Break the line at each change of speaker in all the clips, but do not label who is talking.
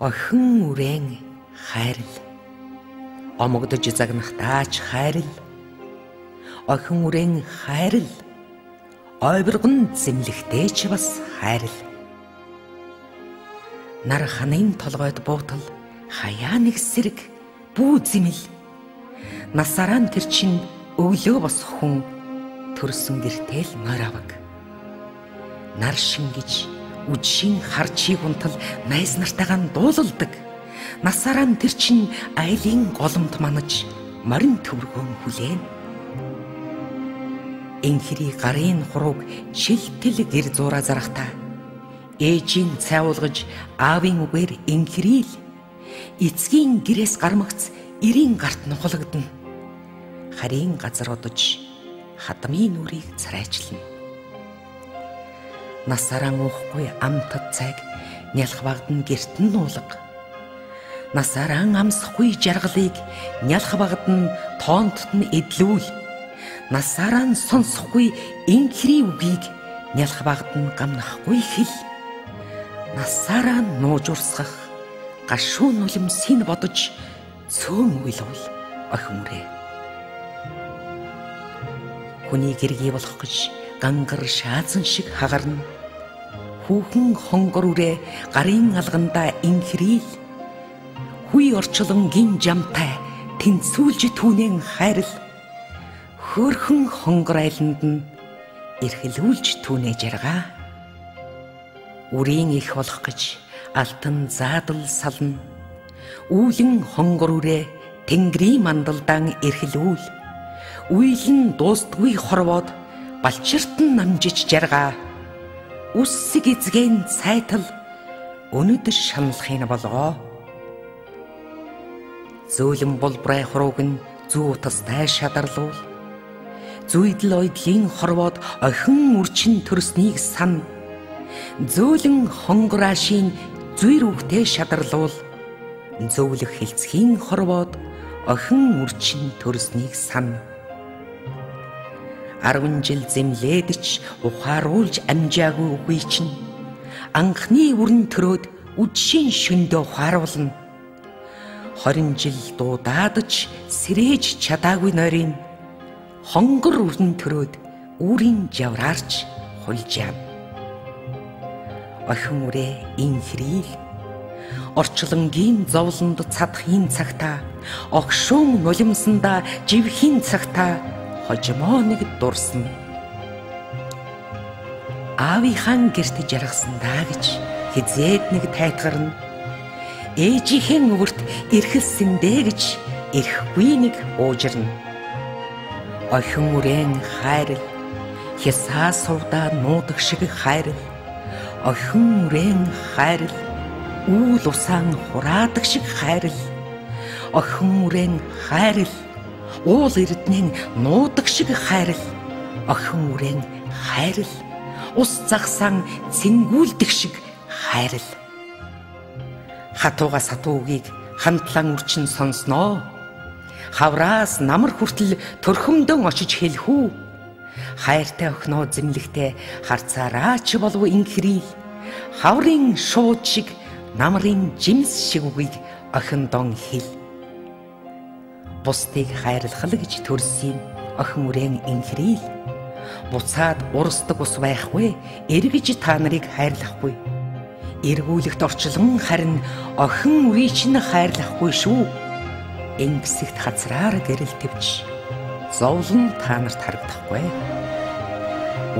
Охин үрээн хайрл. Омогдож загнахтаач хайрл. Охин үрээн хайрл. Ойборгон зэмлэхтэй ч бас хайрл. Нар ханын толгойд буутал хаяа нэг сэрэг бүү зэмэл. Насараа тэр чин өглөө бос хүн төрсөн гэртэл морь аваг. Нар шингэж үжийн харчийг унтал найз нартайгаа дуулалдаг. Насараа тэр чин айлын голомт манаж морин төвөргөн хүлээн. Энхри гарын хурууг шилтэл гэр зураа зарахтаа ээжийн цайвуулгаж аавын үгээр энхрийл эцгийн гэрээс гармагц эрийн гарт нухалгадна. Харийн газар одож хадмын нүрийг царайчлана. Насараа уухгүй амтад цайг нялх багдан гэртэн нуулга. Насараа амсахгүй жаргалыг нялх багдан тоондт нь эдлүүл. Насараа сонсохгүй энхри үгийг нялх багдан гамнахгүй хэл. Насараа нууж урсгах гашуун нулимсыг бодож цөөн уйлвал охин үрээ. Хүний гэргий болох гэж гангар шаазан шиг хагарна. Хүүхэн хонгор үрээ гарын алгандаа инхрийл. Хүй орчлонгийн жамтай тэнцүүлж түүнэн хайрл. Хөөрхөн хонгор айланд нь эрхлүүлж түүнээ жаргаа. Үрийн их болох гэж алтан заадал сална. Үүлэн хонгор үрээ тэнгэрийн мандалдаан эрхлүүл. Үйлэн дуустгүй хорвоод балчиртан намжиж жаргаа. Үссэг эзгэн цайтал өнөдөр шаналхын болгоо. Зөөлөн болбрай хурууг нь зүү тастай шадарлуул. Зүйдэл ойдлын хорвоод охин үрчин төрснийг сан. Зөөлөн хонгораашийн зүйр үгтэй шадарлуул. Зөөлөх хилцхийн хорвоод охин үрчин төрснийг сан. 10 жил зэмлээдч ухааруулж амжаагүй үгүй чинь анхны үрэн төрөөд үдшийн шөндөө ухааруулна. 20 жил дуудаадч сэрээж чадаагүй нойрын хонгор үрэн төрөөд үүрийн жавраарч хулжаана. Охин үрээ инхрийл. Орчлонгийн зовлонд цадхийн цагтаа огшуун нулимсандаа живхийн цагтаа хожимоо нэг дурсна. Аавынхаа гэрт жаргасандаа гэж хизээд нэг тайтгарна. Ээжийнхээ өвөрт эрхэлсэндээ гэж эрхгүй нэг уужирна. Охин үрээн хайрл. Хясаа сувдаа нуудаг шиг хайрл. Охин үрээн хайрл. Үүл усаан хураадаг шиг хайрл. Охин үрээн хайрл. Уул эрдэнийн нуудаг шиг хайрл. Охин үрээн хайрл. Ус загсан цэнгүүлдэг шиг хайрл. Хатууга сатуугийг хамтлан үрчин сонсноо. Хавраас намар хүртэл төрхөмдөн очиж хэлхүү. Хайртай охиноо зэмлэхтэй харцаараа ч болов инхрийл. Хаврын шууд шиг намрын жимс шиг үгийг охиндон хэл. Бусдыг хайрлах л гэж төрсөн охин үрээн инхрийл. Буцаад урсдаг ус байхгүй, эргэж та нарыг хайрлахгүй. Эргүүлэгт орчлон харин охин үрийг чинь хайрлахгүй шүү. Ингэсэгт хацраар гэрэл твч зовлон та нарт харагдахгүй.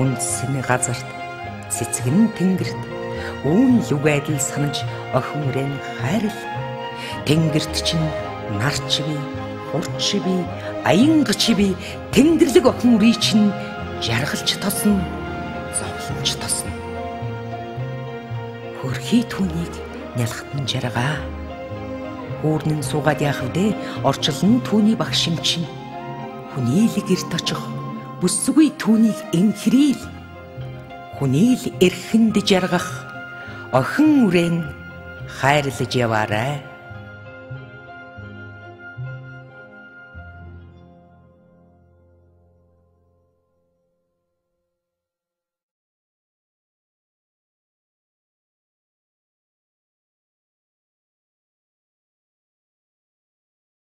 Үндсэний газарт цэцгэн тэнгэрт үүн лүг айдал санаж охин үрээн хайрл. Тэнгэрт чинь нарч би, хурч би, аянгач би тэнгэрлэг охин үрийг чинь жаргалж тосно, зовлонч тосно. Хөрхий түүнийг нялхтан жаргаа. Хүүрнэн суугаад яах вэ? Орчлон түүний багшин чинь хүний л гэрт очих бүсгүй түүнийг инхрийл. Хүний л эрхэнд жаргах охин үрээн хайрлаж яваарай.